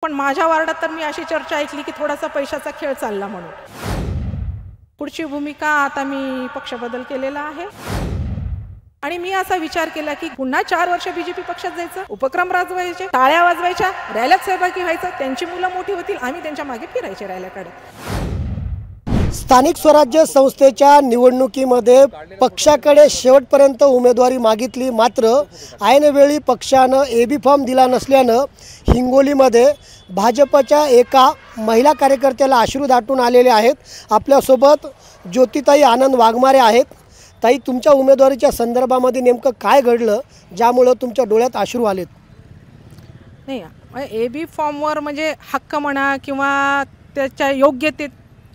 पण माझ्या वार्डात तर मी अशी चर्चा ऐकली की थोडासा पैशाचा खेळ चालला म्हणून. पुढची भूमिका आता मी पक्ष बदल केलेला आहे आणि मी असा विचार केला की पुन्हा 4 वर्ष बीजेपी पक्षात जायचं, उपक्रम राजवायचे, टाळ्या वाजवायच्या, रॅलीत सहभागी व्हायचं, त्यांची मुलं मोठी होतील, आम्ही त्यांच्या मागे फिरायचे रॅलीकडे. स्थानिक स्वराज्य संस्थेच्या निवडणुकीमध्ये पक्षाकडे शेवटपर्यंत उमेदवारी मागितली, मात्र ऐनवेळी पक्षानं एबी फॉर्म दिला नसल्यानं हिंगोलीमध्ये भाजपच्या एका महिला कार्यकर्त्याला अश्रू दाटून आलेले आहेत. आपल्यासोबत ज्योतिताई आनंद वाघमारे आहेत. ताई, तुमच्या उमेदवारीच्या संदर्भामध्ये नेमकं काय घडलं ज्यामुळे तुमच्या डोळ्यात अश्रू आलेत? नाही, एबी फॉर्मवर म्हणजे हक्क म्हणा किंवा त्याच्या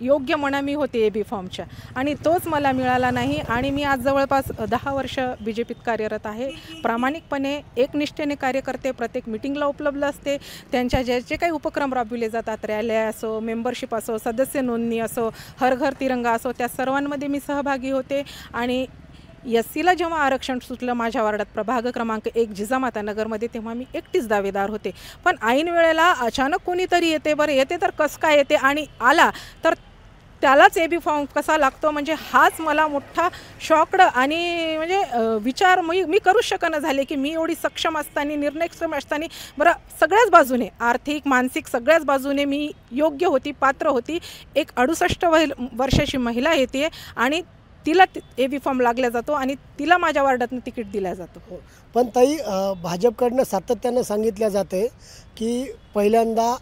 योग्य म्हणा मी होते एबी फॉर्मच्या, आणि तोच मला मिळाला नाही. आणि मी आज जवळपास 10 वर्ष बीजेपीत कार्यरत आहे. प्रामाणिकपणे एकनिष्ठेने कार्य करते, प्रत्येक मिटिंगला उपलब्ध असते. त्यांच्या जे काही उपक्रम राबविले जातात, रॅल्या असो, मेंबरशिप असो, सदस्य नोंदणी असो, हर घर तिरंगा असो, त्या सर्वांमध्ये मी सहभागी होते. आणि एससीला जेव्हा आरक्षण सुटलं माझ्या वार्डात प्रभाग क्रमांक 1 जिजामाता नगरमध्ये, तेव्हा मी एकटीच दावेदार होते. पण ऐन वेळेला अचानक कोणीतरी येते, बरं येते तर कसं काय येते, आणि आला तर त्यालाच एबी फॉर्म कसा लागतो, म्हणजे हाच मला मोठा शॉक्ड. आणि म्हणजे विचार मी करूच शकणं झाले की मी एवढी सक्षम असताना, निर्णयक्षम असताना, बरं सगळ्याच बाजूने आर्थिक मानसिक सगळ्याच बाजूने मी योग्य होती, पात्र होती. एक 68 वर्षाची महिला येते आणि तिला एबी फॉर्म लागला जातो आणि तिला माझ्या वार्डातून तिकीट दिलं जातं. पण ताई, भाजपकडनं सातत्यानं सांगितलं जाते की पहिल्यांदा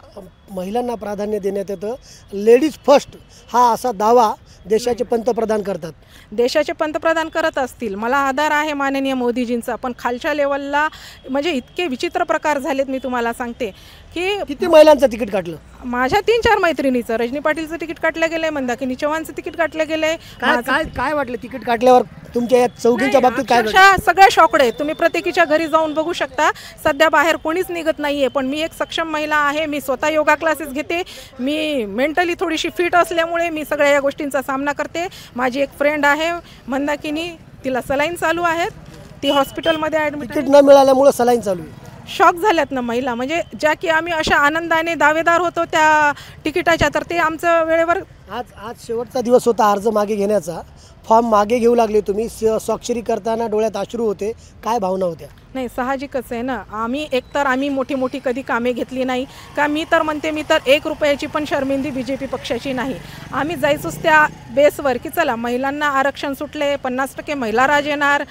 महिलांना प्राधान्य देण्यात येतं, लेडीज फर्स्ट हा असा दावा देशाचे पंतप्रधान करतात. देशाचे पंतप्रधान करत असतील, मला आधार आहे माननीय मोदीजींचा, पण खालच्या लेवलला म्हणजे इतके विचित्र प्रकार झालेत. मी तुम्हाला सांगते की किती महिलांचं तिकीट काढलं? माझ्या 3-4 मैत्रिणीचं, रजनी पाटीलचं तिकीट काटलं गेलंय, मंदाकिनी चव्हाणचं तिकीट काटलं गेलंय. काय वाटलं तिकीट काढल्यावर तुमच्या या चौघींच्या बाबतीत? काय सगळ्या शॉकड आहेत. तुम्ही प्रत्येकीच्या घरी जाऊन बघू शकता. सध्या बाहेर कोणीच निघत नाहीये, पण मी एक सक्षम महिला आहे. मी स्वतः योगा क्लासेस घेते. मी मेंटली थोडीशी फिट असल्यामुळे मी सगळ्या या गोष्टींचा सामना करते. माझी एक फ्रेंड आहे मंदाकिनी, तिला सलाईन चालू आहेत, ती हॉस्पिटलमध्ये ॲडमिट. तिकीट न मिळाल्यामुळे सलाईन चालू आहे. शॉक झाल्यात ना महिला, म्हणजे ज्या की आम्ही अशा आनंदाने दावेदार होतो त्या तिकिटाच्या, तर ते आमचं वेळेवर. आज शेवटचा दिवस होता अर्ज मागे घेण्याचा. फॉर्म मागे घेऊ लागले तुम्ही, स्वाक्षरी करताना डोळ्यात अश्रू होते, काय भावना होत्या? नाही, साहजिकच आहे ना. आम्ही मोठी कधी कामे घेतली नाही का. मी तर 1 रुपयाची पण शर्मिंदी बीजेपी पक्षाची नाही. आम्ही जायचोच त्या बेसवर की चला महिलांना आरक्षण सुटले, 50% महिला राज येणार,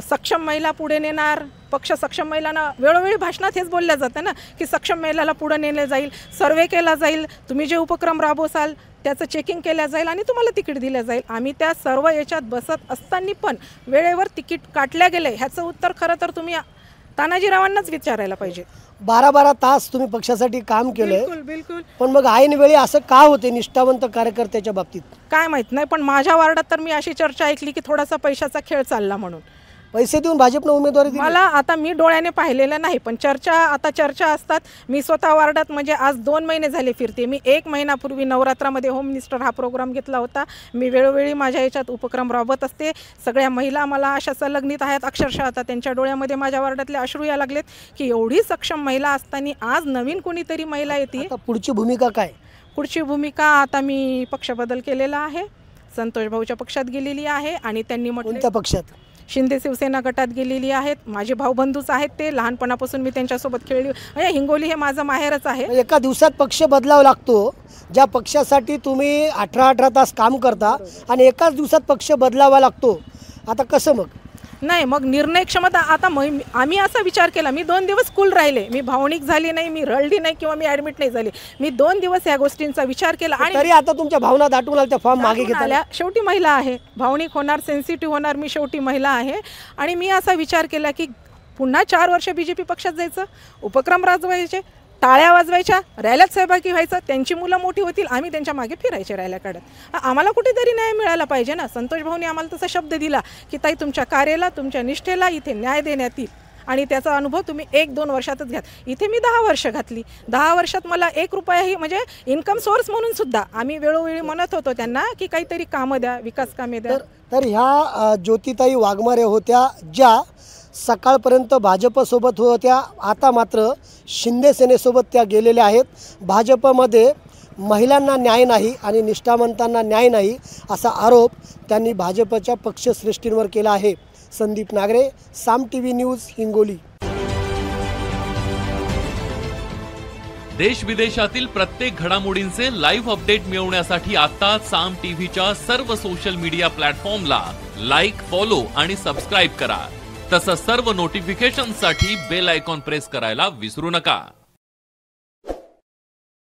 सक्षम महिला पुढे नेणार, पक्ष सक्षम महिलांना. वेळोवेळी भाषणात हेच बोललं जातं ना की सक्षम महिलाला पुढे नेले जाईल, सर्वे केला जाईल, तुम्ही जे उपक्रम राबवसाल त्याचं चेकिंग केलं जाईल आणि तुम्हाला तिकीट दिलं जाईल. आम्ही त्या सर्व याच्यात बसत असताना पण वेळेवर तिकीट काटल्या गेले, ह्याचं उत्तर खरं तर तुम्ही तानाजीरावांनाच विचारायला पाहिजे. 12 तास तुम्ही पक्षासाठी काम केलंय. बिलकुल. पण मग ऐन वेळी असं का होते निष्ठावंत कार्यकर्त्याच्या बाबतीत? काय माहीत नाही, पण माझ्या वार्डात तर मी अशी चर्चा ऐकली की थोडासा पैशाचा खेळ चालला म्हणून. पैसे देऊन भाजपनं उमेदवारी दिली? मला आता मी डोळ्याने पाहिलेलं नाही, पण चर्चा असतात. मी स्वतः वार्डात म्हणजे आज 2 महिने झाले फिरते. मी 1 महिन्यापूर्वी नवरात्रामध्ये होम मिनिस्टर हा प्रोग्राम घेतला होता. मी वेळोवेळी माझ्या याच्यात उपक्रम राबवत असते. सगळ्या महिला मला अशा संलग्नित आहेत. अक्षरशः आता त्यांच्या डोळ्यामध्ये माझ्या वार्डातले अश्रू या लागलेत की एवढी सक्षम महिला असताना आज नवीन कोणीतरी महिला येते. पुढची भूमिका काय? पुढची भूमिका आता मी पक्ष बदल केलेला आहे. संतोष भाऊच्या पक्षात गेलेली आहे आणि त्यांनी कोणत्या पक्षात? शिंदे शिवसेना गटात गेलेली आहेत. माझे भाऊबंधूच आहेत ते. लहानपणापासून मी त्यांच्यासोबत खेळली. म्हणजे हिंगोली हे माझं माहेरच आहे. एका दिवसात पक्ष बदलावा लागतो. ज्या पक्षासाठी तुम्ही 18 तास काम करता आणि एकाच दिवसात पक्ष बदलावा लागतो, आता कसं मग? नाही, मग निर्णय क्षमता. आता आम्ही असा विचार केला. मी 2 दिवस कूल राहिले. मी भावनिक झाली नाही, मी रडली नाही किंवा मी ॲडमिट नाही झाली. मी 2 दिवस या गोष्टींचा विचार केला. आणि तरी आता तुमच्या भावना दाटून आल्या, फॉर्म मागे घेतला. शेवटी महिला आहे, भावनिक होणार, सेन्सिटिव्ह होणार. मी शेवटी महिला आहे आणि मी असा विचार केला की पुन्हा 4 वर्ष बीजेपी पक्षात जायचं, उपक्रम राजवायचे, टाळ्या वाजवायच्या, रॅलीत सहभागी व्हायचं, त्यांची मुलं मोठी होतील, आम्ही त्यांच्या मागे फिरायचे रॅलीकडे. आम्हाला कुठेतरी न्याय मिळाला पाहिजे ना. संतोष भाऊनी आम्हाला तसा शब्द दिला की ताई तुमच्या कार्याला, तुमच्या निष्ठेला इथे न्याय देण्यात येईल आणि त्याचा अनुभव तुम्ही 1-2 वर्षातच घ्या. इथे मी 10 वर्ष घातली. 10 वर्षात मला 1 रुपयाही म्हणजे इन्कम सोर्स म्हणून सुद्धा आम्ही वेळोवेळी म्हणत होतो त्यांना की काहीतरी कामं द्या, विकास कामे द्या. तर ह्या ज्योतिताई वाघमारे होत्या, ज्या सकाळपर्यंत भाजपसोबत होत्या, आता मात्र शिंदे सेनेसोबत त्या गेलेल्या आहेत। भाजपमध्ये महिलांना न्याय नाही आणि निष्ठावंतांना न्याय नाही असा आरोप त्यांनी भाजपच्या पक्षश्रेष्ठींवर केला आहे। संदीप नागरे, साम टीव्ही न्यूज, हिंगोली। देश विदेशातील प्रत्येक घडामोडींचे लाईव्ह अपडेट मिळवण्यासाठी आता साम टीव्हीच्या सर्व सोशल मीडिया प्लॅटफॉर्मला लाईक, फॉलो आणि सबस्क्राईब करा। तसंच सर्व नोटिफिकेशनसाठी बेल आयकॉन प्रेस करायला विसरू नका।